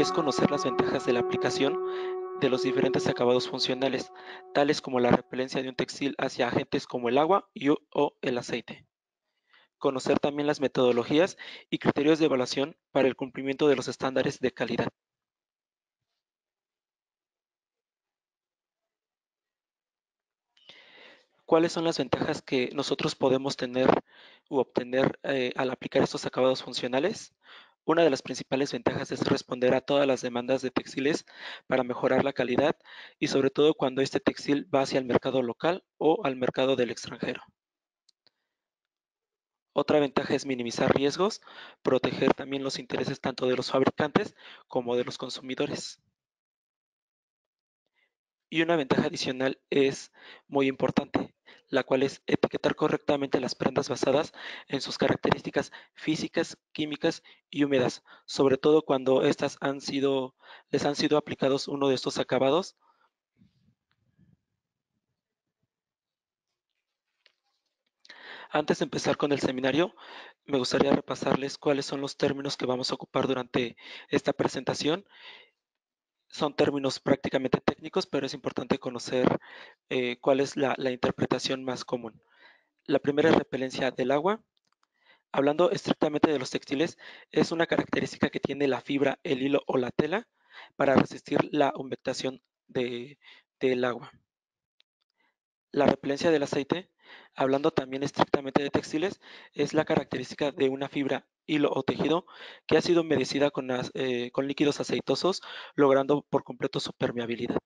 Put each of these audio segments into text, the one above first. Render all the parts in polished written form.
es conocer las ventajas de la aplicación de los diferentes acabados funcionales, tales como la repelencia de un textil hacia agentes como el agua o el aceite. Conocer también las metodologías y criterios de evaluación para el cumplimiento de los estándares de calidad. ¿Cuáles son las ventajas que nosotros podemos tener u obtener al aplicar estos acabados funcionales? Una de las principales ventajas es responder a todas las demandas de textiles para mejorar la calidad y sobre todo cuando este textil va hacia el mercado local o al mercado del extranjero. Otra ventaja es minimizar riesgos, proteger también los intereses tanto de los fabricantes como de los consumidores. Y una ventaja adicional es muy importante, la cual es etiquetar correctamente las prendas basadas en sus características físicas, químicas y húmedas, sobre todo cuando les han sido aplicados uno de estos acabados. Antes de empezar con el seminario, me gustaría repasarles cuáles son los términos que vamos a ocupar durante esta presentación. Son términos prácticamente técnicos, pero es importante conocer cuál es la interpretación más común. La primera es repelencia del agua. Hablando estrictamente de los textiles, es una característica que tiene la fibra, el hilo o la tela para resistir la humectación del agua. La repelencia del aceite, hablando también estrictamente de textiles, es la característica de una fibra, hilo o tejido que ha sido humedecida con líquidos aceitosos, logrando por completo su permeabilidad.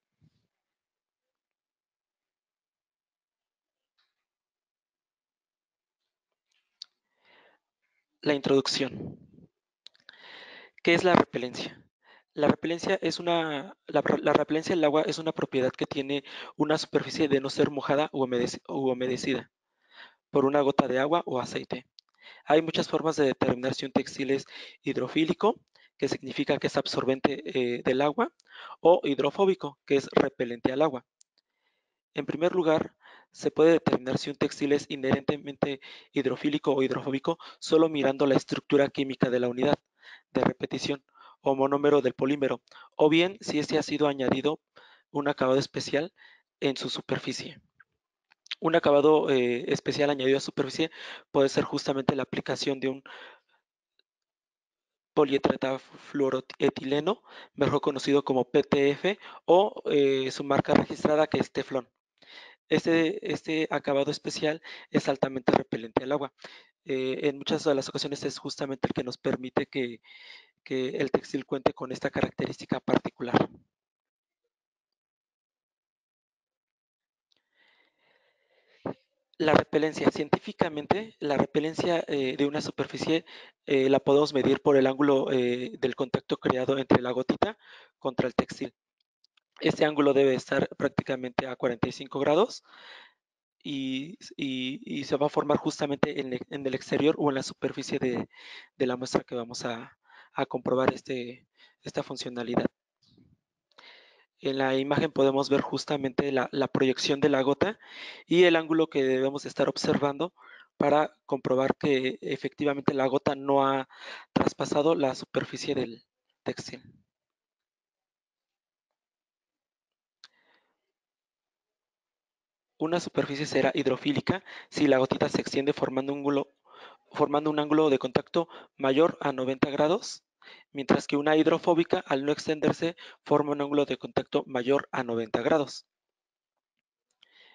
La introducción. ¿Qué es la repelencia? La repelencia del agua es una propiedad que tiene una superficie de no ser mojada u humedecida por una gota de agua o aceite. Hay muchas formas de determinar si un textil es hidrofílico, que significa que es absorbente del agua, o hidrofóbico, que es repelente al agua. En primer lugar, se puede determinar si un textil es inherentemente hidrofílico o hidrofóbico solo mirando la estructura química de la unidad de repetición o monómero del polímero, o bien si este ha sido añadido un acabado especial en su superficie. Un acabado especial añadido a superficie puede ser justamente la aplicación de un polietileno, mejor conocido como PTF, o su marca registrada que es Teflón. Este acabado especial es altamente repelente al agua. En muchas de las ocasiones es justamente el que nos permite que el textil cuente con esta característica particular. La repelencia, científicamente, la repelencia de una superficie la podemos medir por el ángulo del contacto creado entre la gotita contra el textil. Este ángulo debe estar prácticamente a 45 grados y se va a formar justamente en el exterior o en la superficie de la muestra que vamos a comprobar esta funcionalidad. En la imagen podemos ver justamente la proyección de la gota y el ángulo que debemos estar observando para comprobar que efectivamente la gota no ha traspasado la superficie del textil. Una superficie será hidrofílica si la gotita se extiende formando un ángulo de contacto mayor a 90 grados, mientras que una hidrofóbica, al no extenderse, forma un ángulo de contacto mayor a 90 grados.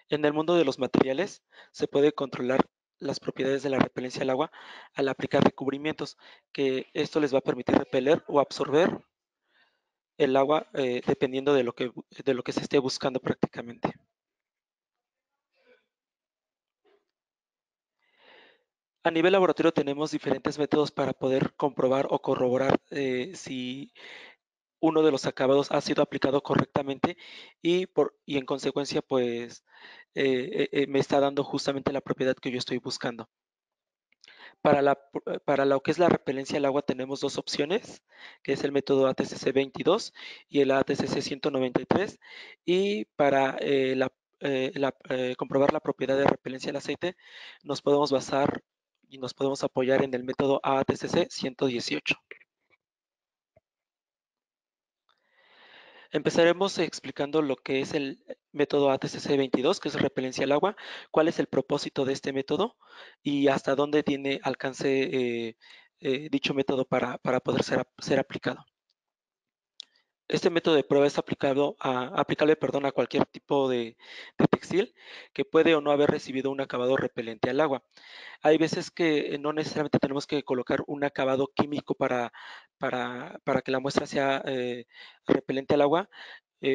En el mundo de los materiales, se puede controlar las propiedades de la repelencia al agua al aplicar recubrimientos, que esto les va a permitir repeler o absorber el agua dependiendo de lo que se esté buscando prácticamente. A nivel laboratorio tenemos diferentes métodos para poder comprobar o corroborar si uno de los acabados ha sido aplicado correctamente y en consecuencia pues me está dando justamente la propiedad que yo estoy buscando. Para lo que es la repelencia al agua tenemos dos opciones, que es el método ATCC 22 y el ATCC 193. Y para comprobar la propiedad de repelencia al aceite, nos podemos basar y nos podemos apoyar en el método ATCC 118. Empezaremos explicando lo que es el método ATCC 22, que es repelencia al agua, cuál es el propósito de este método y hasta dónde tiene alcance dicho método para poder ser aplicado. Este método de prueba es aplicable a cualquier tipo de textil que puede o no haber recibido un acabado repelente al agua. Hay veces que no necesariamente tenemos que colocar un acabado químico para que la muestra sea repelente al agua.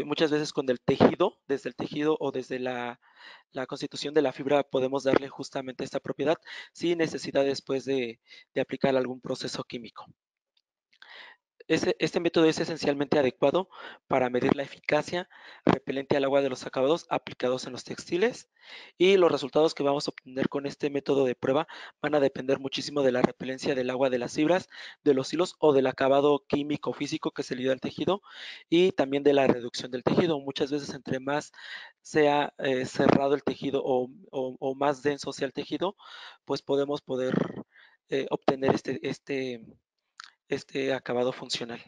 Muchas veces con el tejido, desde el tejido o desde la constitución de la fibra podemos darle justamente esta propiedad sin necesidad después de aplicar algún proceso químico. Este método es esencialmente adecuado para medir la eficacia repelente al agua de los acabados aplicados en los textiles, y los resultados que vamos a obtener con este método de prueba van a depender muchísimo de la repelencia del agua de las fibras, de los hilos o del acabado químico o físico que se le dio al tejido, y también de la reducción del tejido. Muchas veces entre más sea cerrado el tejido o más denso sea el tejido, pues podemos obtener este acabado funcional.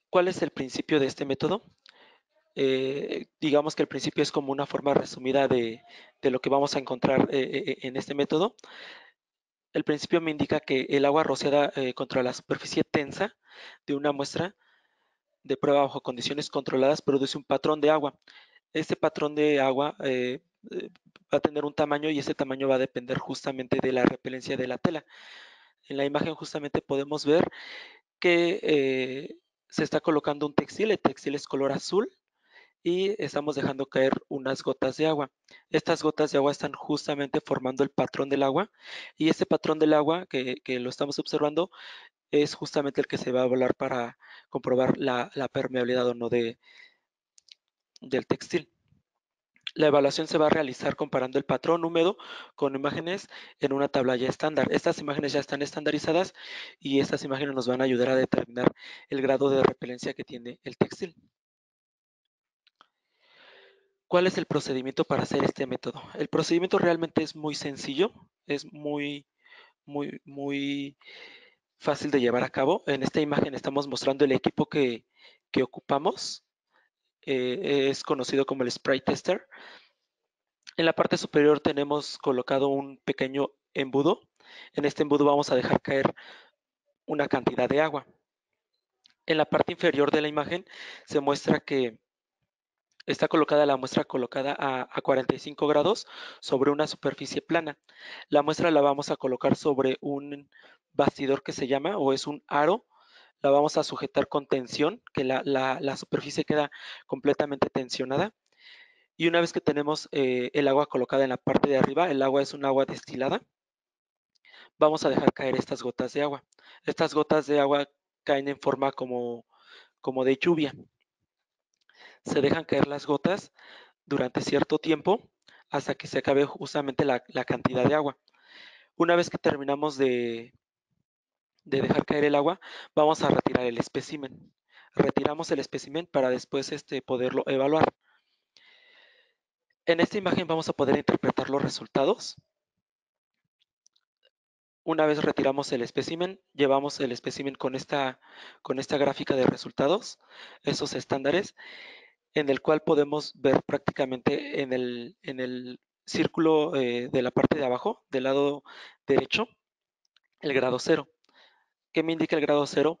¿Cuál es el principio de este método? Digamos que el principio es como una forma resumida de lo que vamos a encontrar en este método. El principio me indica que el agua rociada contra la superficie tensa de una muestra de prueba bajo condiciones controladas produce un patrón de agua. Este patrón de agua va a tener un tamaño, y ese tamaño va a depender justamente de la repelencia de la tela. En la imagen justamente podemos ver que se está colocando un textil. El textil es color azul y estamos dejando caer unas gotas de agua. Estas gotas de agua están justamente formando el patrón del agua, y este patrón del agua que lo estamos observando es justamente el que se va a evaluar para comprobar la permeabilidad o no del textil. La evaluación se va a realizar comparando el patrón húmedo con imágenes en una tabla ya estándar. Estas imágenes ya están estandarizadas y estas imágenes nos van a ayudar a determinar el grado de repelencia que tiene el textil. ¿Cuál es el procedimiento para hacer este método? El procedimiento realmente es muy sencillo, es muy fácil de llevar a cabo. En esta imagen estamos mostrando el equipo que ocupamos. Es conocido como el Spray Tester. En la parte superior tenemos colocado un pequeño embudo. En este embudo vamos a dejar caer una cantidad de agua. En la parte inferior de la imagen se muestra que está colocada la muestra colocada a 45 grados sobre una superficie plana. La muestra la vamos a colocar sobre un bastidor que se llama, o es un aro. La vamos a sujetar con tensión, que la superficie queda completamente tensionada. Y una vez que tenemos el agua colocada en la parte de arriba, el agua es un agua destilada, vamos a dejar caer estas gotas de agua. Estas gotas de agua caen en forma como de lluvia. Se dejan caer las gotas durante cierto tiempo hasta que se acabe justamente la cantidad de agua. Una vez que terminamos de dejar caer el agua, vamos a retirar el espécimen. Retiramos el espécimen para después poderlo evaluar. En esta imagen vamos a poder interpretar los resultados. Una vez retiramos el espécimen, llevamos el espécimen con esta gráfica de resultados, esos estándares, en el cual podemos ver prácticamente en el círculo de la parte de abajo, del lado derecho, el grado cero. ¿Qué me indica el grado cero?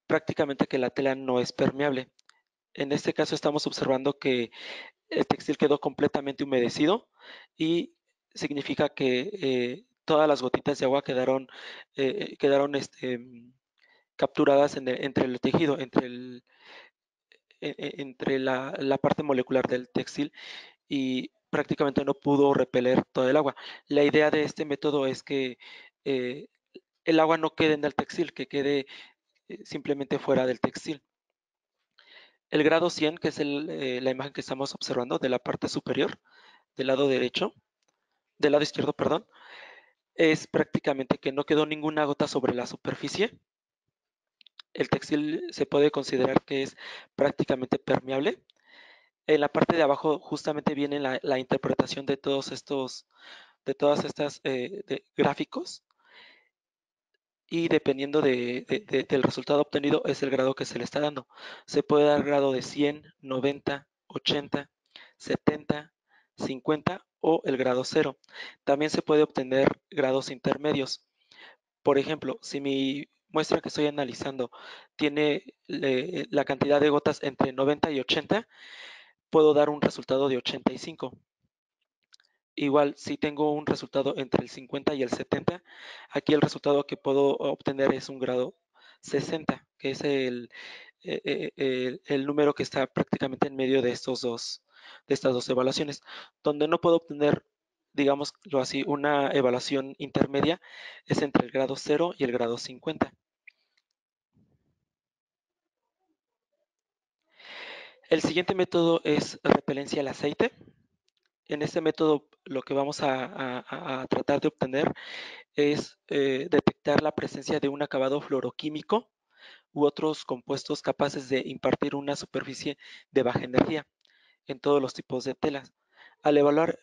Prácticamente que la tela no es permeable. En este caso estamos observando que el textil quedó completamente humedecido, y significa que todas las gotitas de agua quedaron capturadas entre el tejido, entre la parte molecular del textil, y prácticamente no pudo repeler todo el agua. La idea de este método es que eh, el agua no quede en el textil, que quede simplemente fuera del textil. El grado 100, que es la imagen que estamos observando de la parte superior, del lado derecho, del lado izquierdo, perdón, es prácticamente que no quedó ninguna gota sobre la superficie. El textil se puede considerar que es prácticamente permeable. En la parte de abajo justamente viene la interpretación de todas estas gráficos, y dependiendo del resultado obtenido es el grado que se le está dando. Se puede dar grado de 100, 90, 80, 70, 50 o el grado 0. También se puede obtener grados intermedios. Por ejemplo, si mi muestra que estoy analizando tiene la cantidad de gotas entre 90 y 80, puedo dar un resultado de 85. Igual, si tengo un resultado entre el 50 y el 70, aquí el resultado que puedo obtener es un grado 60, que es el número que está prácticamente en medio de estas dos evaluaciones. Donde no puedo obtener, digámoslo así, una evaluación intermedia es entre el grado 0 y el grado 50. El siguiente método es repelencia al aceite. En este método lo que vamos a tratar de obtener es detectar la presencia de un acabado fluoroquímico u otros compuestos capaces de impartir una superficie de baja energía en todos los tipos de telas. Al evaluar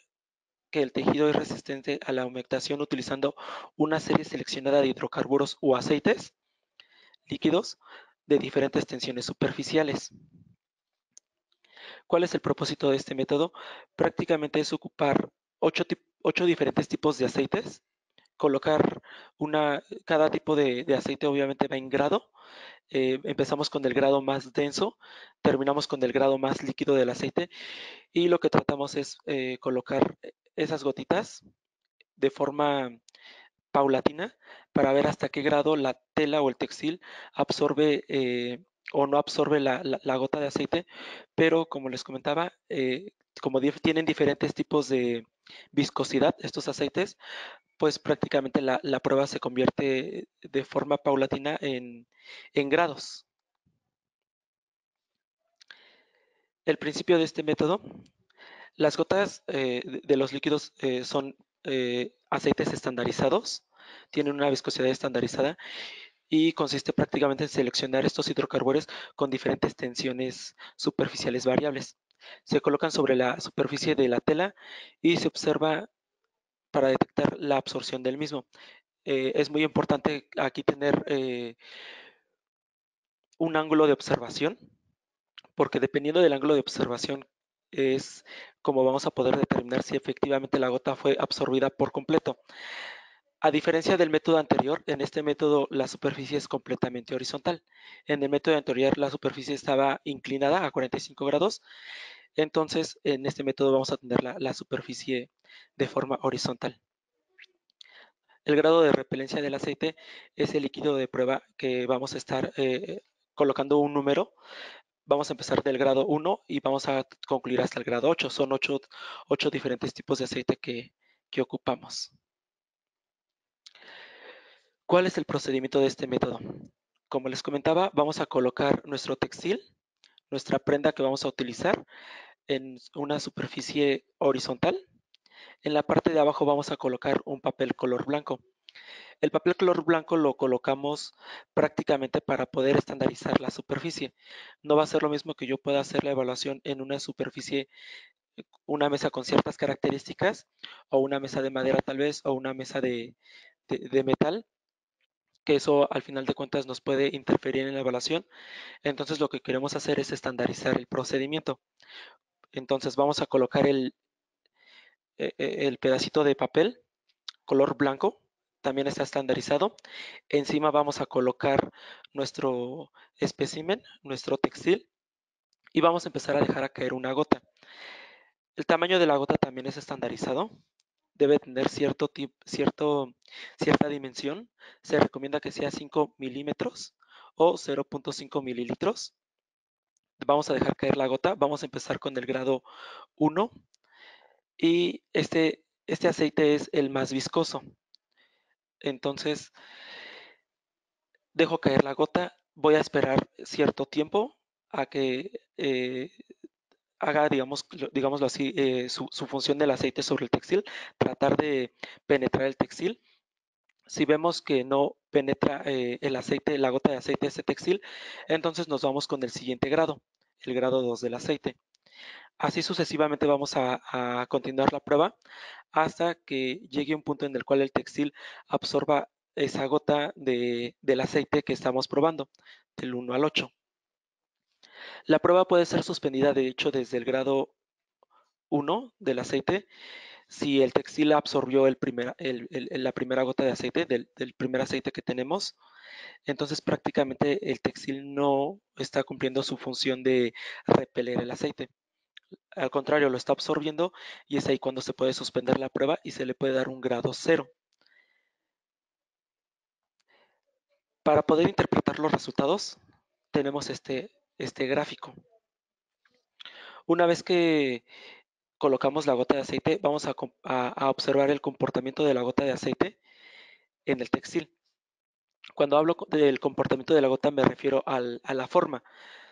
que el tejido es resistente a la humectación utilizando una serie seleccionada de hidrocarburos o aceites líquidos de diferentes tensiones superficiales. ¿Cuál es el propósito de este método? Prácticamente es ocupar 8 diferentes tipos de aceites, colocar cada tipo de aceite obviamente va en grado. Empezamos con el grado más denso, terminamos con el grado más líquido del aceite y lo que tratamos es colocar esas gotitas de forma paulatina para ver hasta qué grado la tela o el textil absorbe o no absorbe la gota de aceite, pero como les comentaba, como tienen diferentes tipos de viscosidad estos aceites, pues prácticamente la prueba se convierte de forma paulatina en grados. El principio de este método, las gotas de los líquidos son aceites estandarizados, tienen una viscosidad estandarizada y consiste prácticamente en seleccionar estos hidrocarburos con diferentes tensiones superficiales variables. Se colocan sobre la superficie de la tela y se observa para detectar la absorción del mismo. Es muy importante aquí tener un ángulo de observación, porque dependiendo del ángulo de observación es como vamos a poder determinar si efectivamente la gota fue absorbida por completo. A diferencia del método anterior, en este método la superficie es completamente horizontal. En el método anterior la superficie estaba inclinada a 45 grados, entonces en este método vamos a tener la superficie de forma horizontal. El grado de repelencia del aceite es el líquido de prueba que vamos a estar colocando un número. Vamos a empezar del grado 1 y vamos a concluir hasta el grado 8. Son 8 diferentes tipos de aceite que ocupamos. ¿Cuál es el procedimiento de este método? Como les comentaba, vamos a colocar nuestro textil, nuestra prenda que vamos a utilizar en una superficie horizontal. En la parte de abajo vamos a colocar un papel color blanco. El papel color blanco lo colocamos prácticamente para poder estandarizar la superficie. No va a ser lo mismo que yo pueda hacer la evaluación en una superficie, una mesa con ciertas características, o una mesa de madera tal vez, o una mesa de metal, que eso al final de cuentas nos puede interferir en la evaluación. Entonces lo que queremos hacer es estandarizar el procedimiento. Entonces vamos a colocar el pedacito de papel color blanco, también está estandarizado. Encima vamos a colocar nuestro espécimen, nuestro textil, y vamos a empezar a dejar a caer una gota. El tamaño de la gota también es estandarizado. Debe tener cierta dimensión. Se recomienda que sea 5 milímetros o 0.5 mililitros. Vamos a dejar caer la gota. Vamos a empezar con el grado 1 y este aceite es el más viscoso. Entonces, dejo caer la gota, voy a esperar cierto tiempo a que haga, digámoslo así, su función del aceite sobre el textil, tratar de penetrar el textil. Si vemos que no penetra el aceite, la gota de aceite ese textil, entonces nos vamos con el siguiente grado, el grado 2 del aceite. Así sucesivamente vamos a continuar la prueba hasta que llegue un punto en el cual el textil absorba esa gota del aceite que estamos probando, del 1 al 8. La prueba puede ser suspendida, de hecho, desde el grado 1 del aceite, si el textil absorbió la primera gota de aceite del primer aceite que tenemos. Entonces prácticamente el textil no está cumpliendo su función de repeler el aceite. Al contrario, lo está absorbiendo y es ahí cuando se puede suspender la prueba y se le puede dar un grado 0. Para poder interpretar los resultados, tenemos este gráfico. Una vez que colocamos la gota de aceite, vamos a observar el comportamiento de la gota de aceite en el textil. Cuando hablo del comportamiento de la gota me refiero a la forma.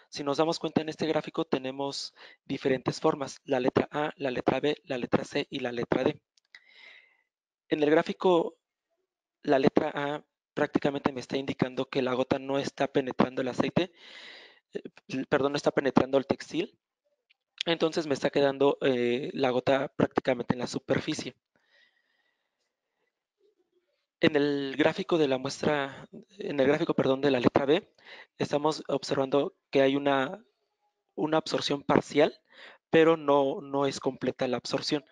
Si nos damos cuenta en este gráfico tenemos diferentes formas, la letra A, la letra B, la letra C y la letra D. En el gráfico, la letra A prácticamente me está indicando que la gota no está penetrando el aceite, perdón, no está penetrando el textil, entonces me está quedando la gota prácticamente en la superficie. En el gráfico de la muestra, en el gráfico, perdón, de la letra B, estamos observando que hay una absorción parcial, pero no es completa la absorción.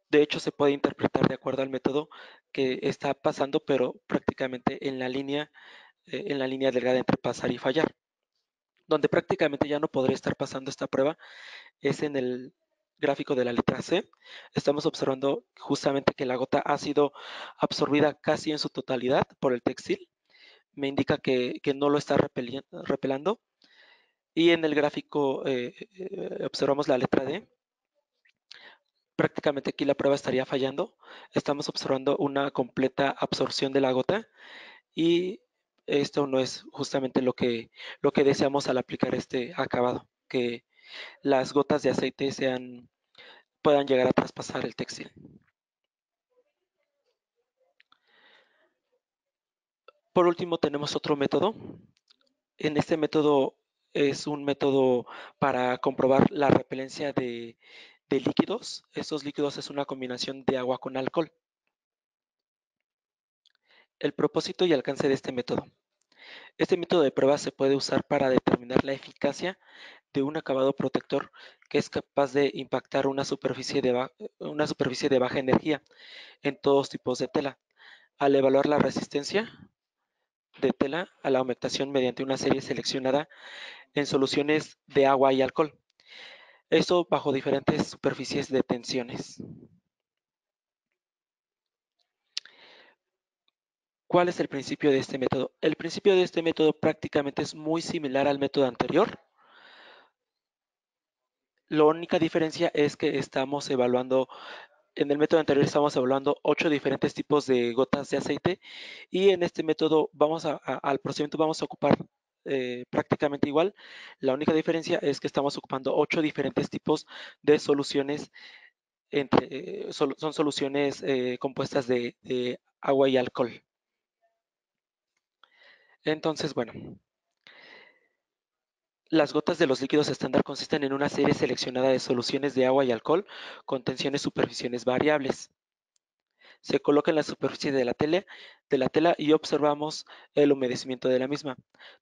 De hecho, se puede interpretar de acuerdo al método que está pasando, pero prácticamente en la línea delgada entre pasar y fallar. Donde prácticamente ya no podría estar pasando esta prueba es en el gráfico de la letra C. Estamos observando justamente que la gota ha sido absorbida casi en su totalidad por el textil. Me indica que no lo está repelando. Y en el gráfico observamos la letra D. Prácticamente aquí la prueba estaría fallando. Estamos observando una completa absorción de la gota y esto no es justamente lo que deseamos al aplicar este acabado, que las gotas de aceite puedan llegar a traspasar el textil. Por último, tenemos otro método. En este método es un método para comprobar la repelencia de líquidos. Estos líquidos es una combinación de agua con alcohol. El propósito y alcance de este método. Este método de prueba se puede usar para determinar la eficacia de un acabado protector que es capaz de impactar una superficie de baja energía en todos tipos de tela. Al evaluar la resistencia de tela a la humectación mediante una serie seleccionada en soluciones de agua y alcohol. Esto bajo diferentes superficies de tensiones. ¿Cuál es el principio de este método? El principio de este método prácticamente es muy similar al método anterior. La única diferencia es que estamos evaluando, en el método anterior estamos evaluando 8 diferentes tipos de gotas de aceite y en este método al procedimiento vamos a ocupar prácticamente igual. La única diferencia es que estamos ocupando 8 diferentes tipos de soluciones, son soluciones compuestas de agua y alcohol. Entonces, bueno, las gotas de los líquidos estándar consisten en una serie seleccionada de soluciones de agua y alcohol con tensiones superficiales variables. Se coloca en la superficie de la tela y observamos el humedecimiento de la misma.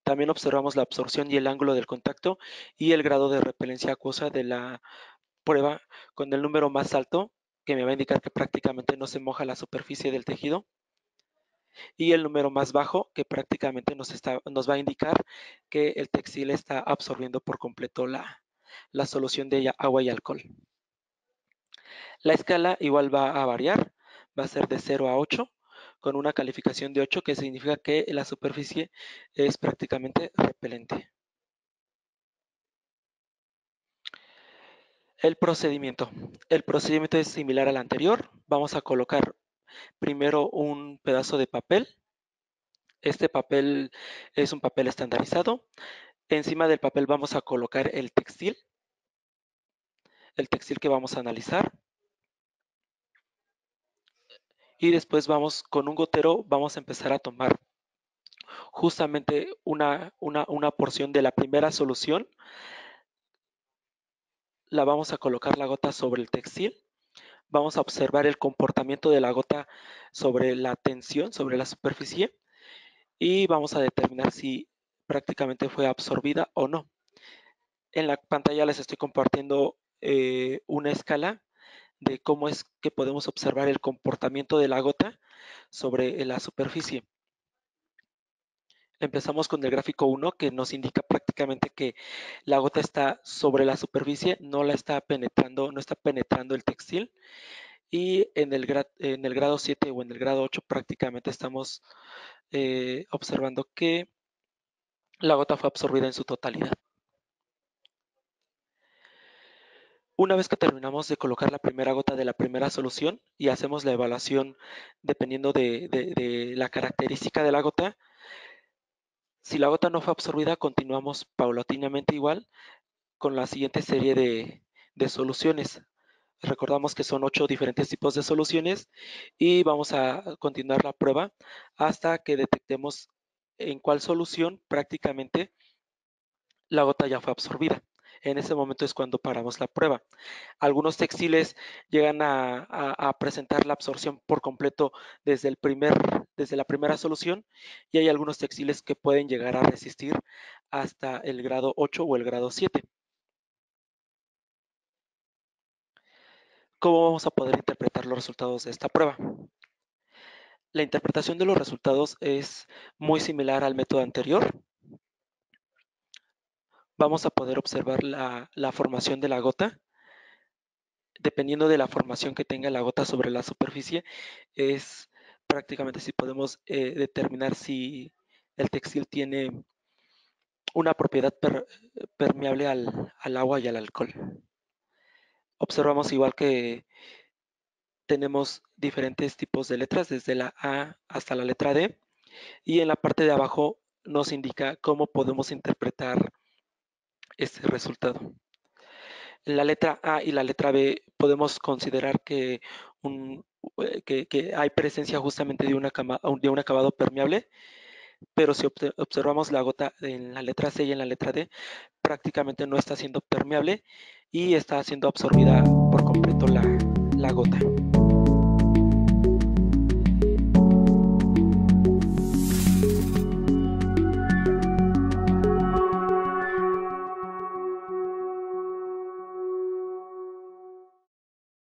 También observamos la absorción y el ángulo del contacto y el grado de repelencia acuosa de la prueba, con el número más alto, que me va a indicar que prácticamente no se moja la superficie del tejido, y el número más bajo, que prácticamente nos va a indicar que el textil está absorbiendo por completo la solución de agua y alcohol. La escala igual va a variar, va a ser de 0 a 8, con una calificación de 8, que significa que la superficie es prácticamente repelente. El procedimiento. El procedimiento es similar al anterior. Vamos a colocar primero un pedazo de papel. Este papel es un papel estandarizado. Encima del papel vamos a colocar el textil que vamos a analizar. Y después con un gotero, vamos a empezar a tomar justamente una porción de la primera solución. La vamos a colocar la gota sobre el textil. Vamos a observar el comportamiento de la gota sobre la tensión, sobre la superficie, y vamos a determinar si prácticamente fue absorbida o no. En la pantalla les estoy compartiendo una escala de cómo es que podemos observar el comportamiento de la gota sobre la superficie. Empezamos con el gráfico 1, que nos indica prácticamente que la gota está sobre la superficie, no la está penetrando, no está penetrando el textil. Y en el grado 7 o en el grado 8 prácticamente estamos observando que la gota fue absorbida en su totalidad. Una vez que terminamos de colocar la primera gota de la primera solución y hacemos la evaluación dependiendo de la característica de la gota, si la gota no fue absorbida, continuamos paulatinamente igual con la siguiente serie de soluciones. Recordamos que son 8 diferentes tipos de soluciones y vamos a continuar la prueba hasta que detectemos en cuál solución prácticamente la gota ya fue absorbida. En ese momento es cuando paramos la prueba. Algunos textiles llegan a presentar la absorción por completo desde la primera solución, y hay algunos textiles que pueden llegar a resistir hasta el grado 8 o el grado 7. ¿Cómo vamos a poder interpretar los resultados de esta prueba? La interpretación de los resultados es muy similar al método anterior. Vamos a poder observar la formación de la gota. Dependiendo de la formación que tenga la gota sobre la superficie, es prácticamente si podemos determinar si el textil tiene una propiedad permeable al agua y al alcohol. Observamos igual que tenemos diferentes tipos de letras, desde la A hasta la letra D, y en la parte de abajo nos indica cómo podemos interpretar este resultado. En la letra A y la letra B podemos considerar un, que hay presencia justamente de un acabado permeable, pero si observamos la gota en la letra C y en la letra D, prácticamente no está siendo permeable y está siendo absorbida por completo la gota.